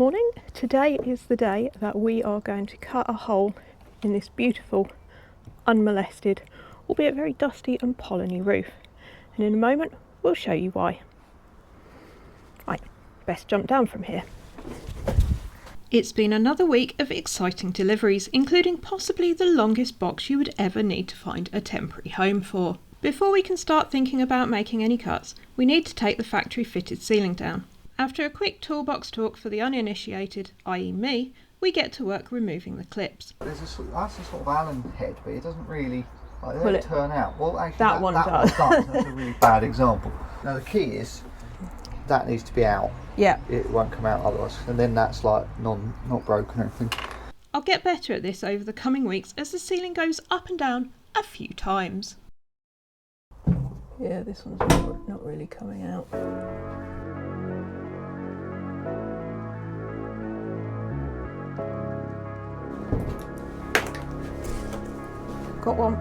morning. Today is the day that we are going to cut a hole in this beautiful, unmolested, albeit very dusty and polleny roof. And in a moment, we'll show you why. Right, best jump down from here. It's been another week of exciting deliveries, including possibly the longest box you would ever need to find a temporary home for. Before we can start thinking about making any cuts, we need to take the factory fitted ceiling down. After a quick toolbox talk for the uninitiated, i.e. me, we get to work removing the clips. There's that's a sort of Allen head, but it doesn't really turn out. Well, actually, that one does. That's a really bad example. Now the key is that needs to be out. Yeah. It won't come out otherwise, and then that's like not broken or anything. I'll get better at this over the coming weeks as the ceiling goes up and down a few times. Yeah, this one's not really coming out. Got one.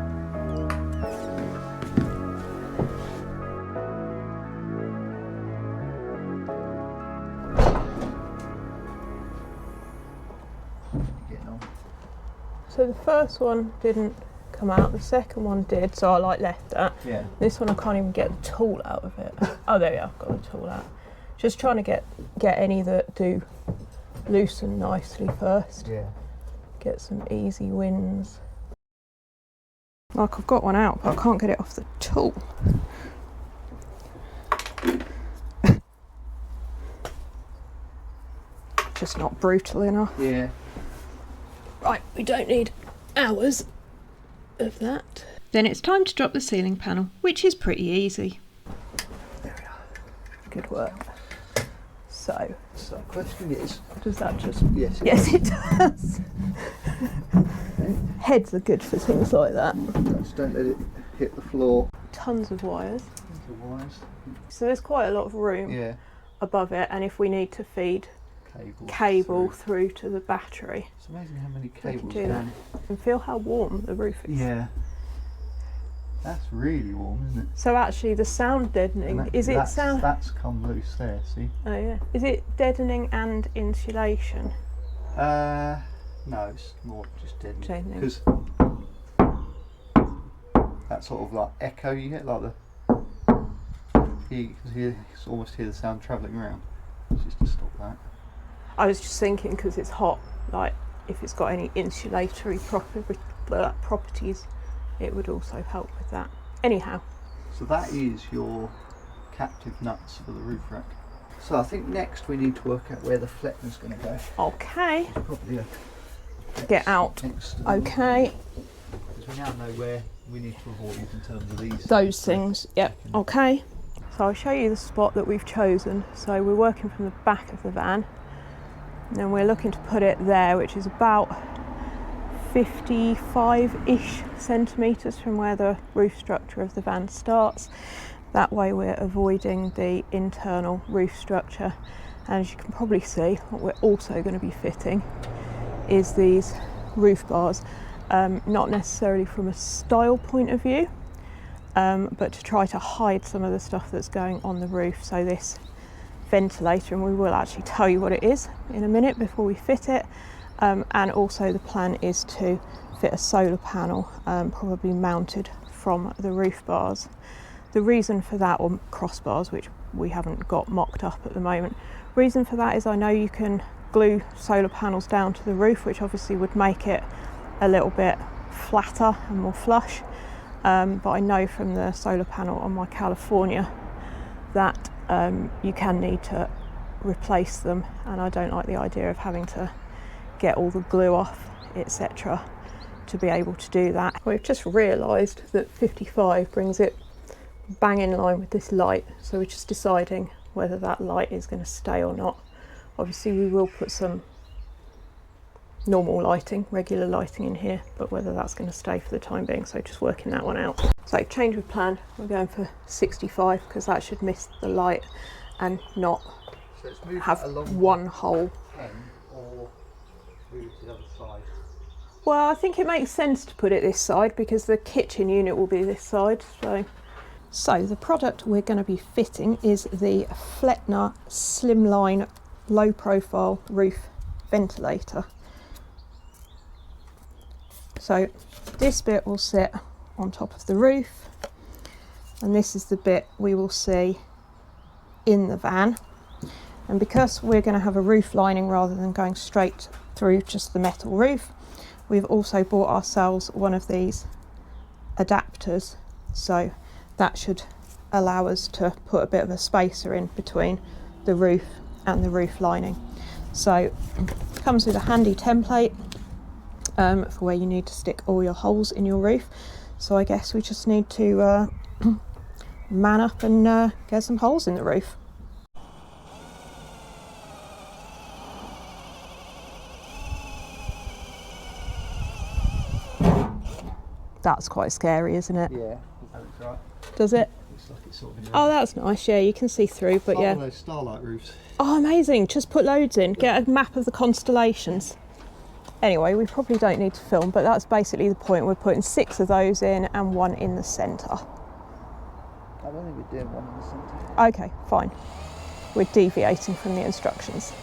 So the first one didn't come out, the second one did, so I left that. Yeah. This one I can't even get the tool out of it. Oh, there we are, I've got the tool out. Just trying to get any that do loosen nicely first. Yeah. Get some easy wins. Like I've got one out, but I can't get it off the tool. Just not brutal enough. Yeah. Right, we don't need hours of that. Then it's time to drop the ceiling panel, which is pretty easy. There we are. Good work. So the question is, does that just... Yes. Yes, it does. Heads are good for things like that. Just don't let it hit the floor. Tons of wires. Tons of wires. So there's quite a lot of room above it, and if we need to feed cable through to the battery. It's amazing how many cables do that. And feel how warm the roof is. Yeah. That's really warm, isn't it? So actually the sound deadening, that's come loose there, see? Oh yeah. Is it deadening and insulation? No, it's more just deadening. Deadening. Because that sort of like echo you get, like you can almost hear the sound travelling around. It's just to stop that. I was just thinking, because it's hot, like if it's got any insulatory properties, it would also help with that. Anyhow. So that is your captive nuts for the roof rack. So I think next we need to work out where the Flettner's going to go. Okay. It's probably get out. Okay. Because we now know where we need to avoid in terms of these. Those things. Yep. Okay. So I'll show you the spot that we've chosen. So we're working from the back of the van. And then we're looking to put it there, which is about 55-ish centimetres from where the roof structure of the van starts. That way we're avoiding the internal roof structure. And as you can probably see, what we're also going to be fitting is these roof bars, not necessarily from a style point of view, but to try to hide some of the stuff that's going on the roof. So this ventilator, and we will actually tell you what it is in a minute before we fit it, and also the plan is to fit a solar panel, probably mounted from the roof bars. The reason for that, or crossbars, which we haven't got mocked up at the moment, reason for that is I know you can glue solar panels down to the roof, which obviously would make it a little bit flatter and more flush, but I know from the solar panel on my California that you can need to replace them, and I don't like the idea of having to get all the glue off, etc., to be able to do that. We've just realised that 55 brings it bang in line with this light, so we're just deciding whether that light is going to stay or not. Obviously we will put some normal lighting, regular lighting in here, but whether that's going to stay for the time being, so just working that one out. So change of plan, we're going for 65 because that should miss the light and not have one hole. Or move it to the other side. Well, I think it makes sense to put it this side because the kitchen unit will be this side. So the product we're going to be fitting is the Flettner Slimline low profile roof ventilator. So this bit will sit on top of the roof, and this is the bit we will see in the van. And because we're going to have a roof lining rather than going straight through just the metal roof, we've also bought ourselves one of these adapters, so that should allow us to put a bit of a spacer in between the roof and the roof lining. So it comes with a handy template for where you need to stick all your holes in your roof. So I guess we just need to man up and get some holes in the roof. That's quite scary, isn't it? Yeah, that looks right. Does it? Looks like it's sort of Oh, that's nice. Yeah, you can see through, but yeah. One of those starlight roofs. Oh, amazing. Just put loads in. Get a map of the constellations. Anyway, we probably don't need to film, but that's basically the point. We're putting 6 of those in and 1 in the centre. I don't think we're doing 1 in the centre. Okay, fine. We're deviating from the instructions.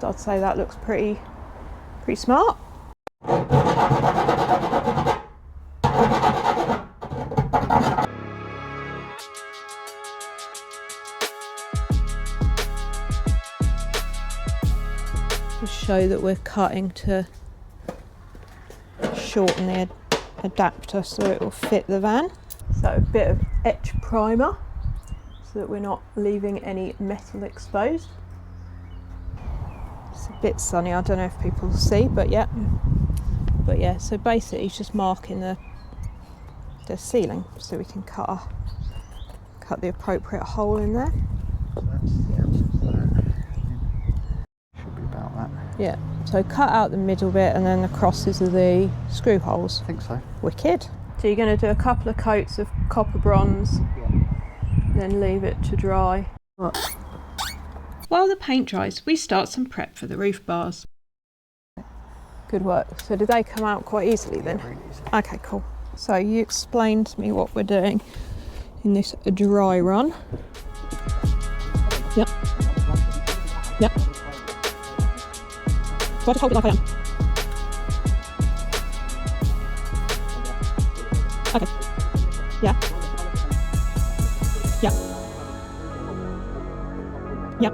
I'd say that looks pretty smart. To show that we're cutting to shorten the adapter so it will fit the van. So a bit of etch primer so that we're not leaving any metal exposed. It's a bit sunny, I don't know if people see, but yeah, so basically it's just marking the ceiling so we can cut the appropriate hole in there. So that's the outside of that. Should be about that. Yeah, so cut out the middle bit and then the crosses are the screw holes. I think so. Wicked. So you're going to do a couple of coats of copper bronze, then leave it to dry. While the paint dries, we start some prep for the roof bars. Good work. So did they come out quite easily then? Yeah, really easy. Okay, cool. So you explained to me what we're doing in this dry run. Yep. Yep. So I just hold it like I am. Okay. Yeah. Yeah. Yeah.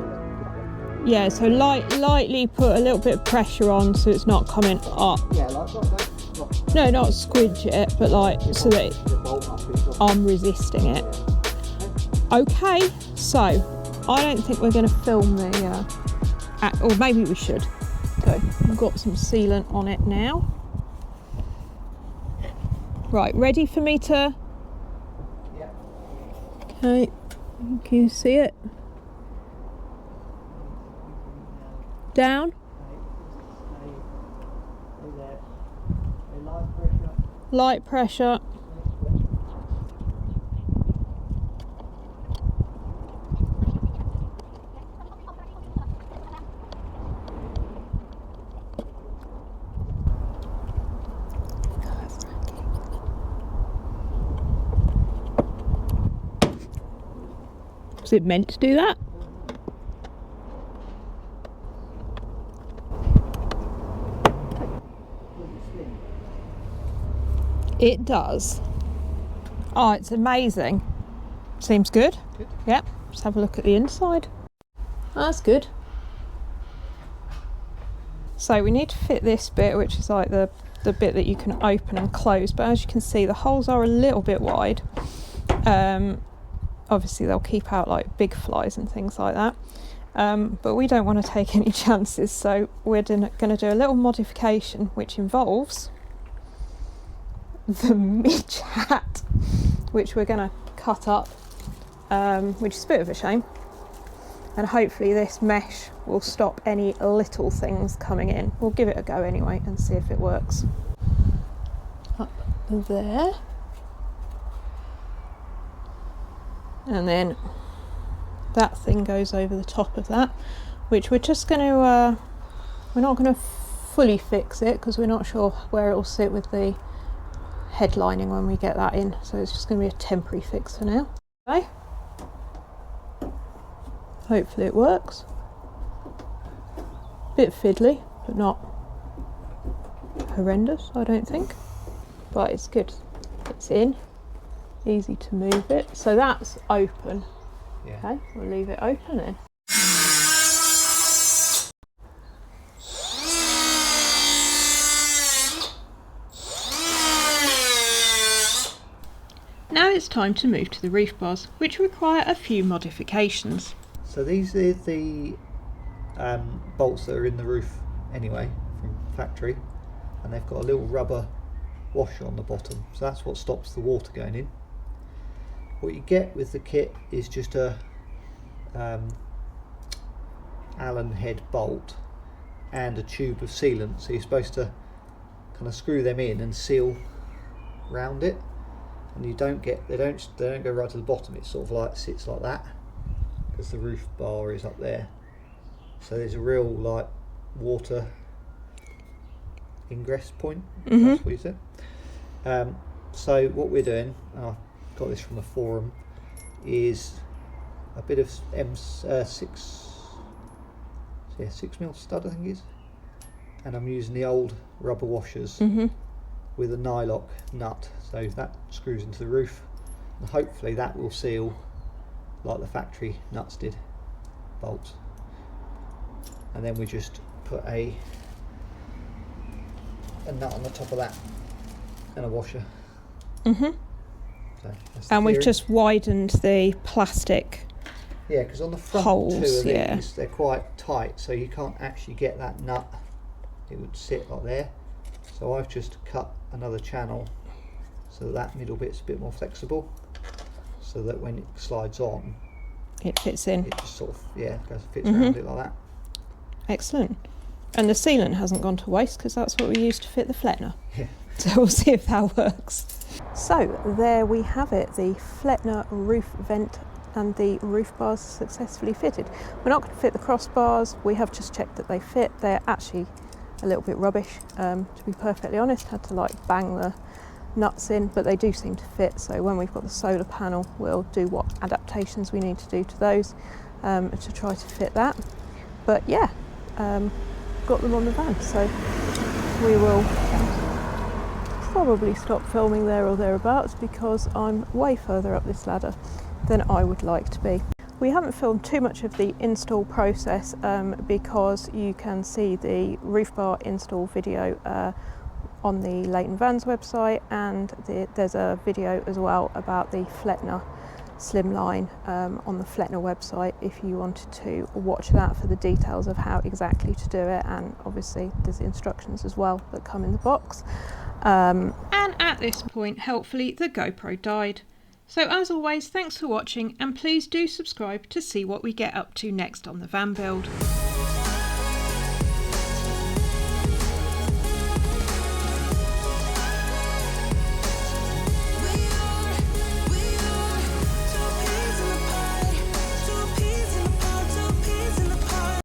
Yeah, so lightly put a little bit of pressure on so it's not coming up. Yeah, like No, not squidge it, but like so that I'm resisting it. Okay, so I don't think we're going to film the, or maybe we should. So we've got some sealant on it now. Right, ready for me to? Yeah. Okay, can you see it? Down. Light pressure. Was it meant to do that? It does. Oh, it's amazing. Seems good. Good. Yep. Let's have a look at the inside. Oh, that's good. So we need to fit this bit, which is like the bit that you can open and close. But as you can see, the holes are a little bit wide. Obviously, they'll keep out like big flies and things like that. But we don't want to take any chances, so we're going to do a little modification, which involves the midge hat, which we're going to cut up, which is a bit of a shame, and hopefully this mesh will stop any little things coming in. We'll give it a go anyway and see if it works. Up there. and then that thing goes over the top of that, which we're just going to, we're not going to fully fix it because we're not sure where it will sit with the headlining when we get that in, so it's just going to be a temporary fix for now. Okay. Hopefully it works. Bit fiddly, but not horrendous, I don't think. But it's good. It's in. Easy to move it. So that's open. Yeah. Okay, we'll leave it open then. Now it's time to move to the roof bars, which require a few modifications. So these are the bolts that are in the roof anyway from factory, and they've got a little rubber washer on the bottom, so that's what stops the water going in. What you get with the kit is just a Allen head bolt and a tube of sealant, so you're supposed to kind of screw them in and seal round it, and you don't get, they don't go right to the bottom. It sort of like sits like that because the roof bar is up there, so there's a real like water ingress point. That's what you said. So what we're doing, I got this from the forum, is a bit of M6 6mm stud, I think it is, and I'm using the old rubber washers with a nylock nut, so that screws into the roof, and hopefully that will seal like the factory nuts did, bolts. And then we just put a nut on the top of that and a washer. So and we've just widened the plastic. Yeah, because on the front holes, two of these, they're quite tight, so you can't actually get that nut. It would sit like there. So I've just cut another channel so that middle bit's a bit more flexible, so that when it slides on, it fits in. It just sort of, fits around it like that. Excellent. And the sealant hasn't gone to waste because that's what we used to fit the Flettner. Yeah. So we'll see if that works. So there we have it, the Flettner roof vent and the roof bars successfully fitted. We're not going to fit the crossbars, we have just checked that they fit. They're actually a little bit rubbish, to be perfectly honest. Had to like bang the nuts in, but they do seem to fit, so when we've got the solar panel we'll do what adaptations we need to do to those to try to fit that. But yeah, got them on the van, so we will probably stop filming there or thereabouts because I'm way further up this ladder than I would like to be. We haven't filmed too much of the install process because you can see the roof bar install video on the Leighton Vans website, and there's a video as well about the Flettner Slimline on the Flettner website if you wanted to watch that for the details of how exactly to do it, and obviously there's the instructions as well that come in the box. And at this point, helpfully, the GoPro died. So as always, thanks for watching, and please do subscribe to see what we get up to next on the van build.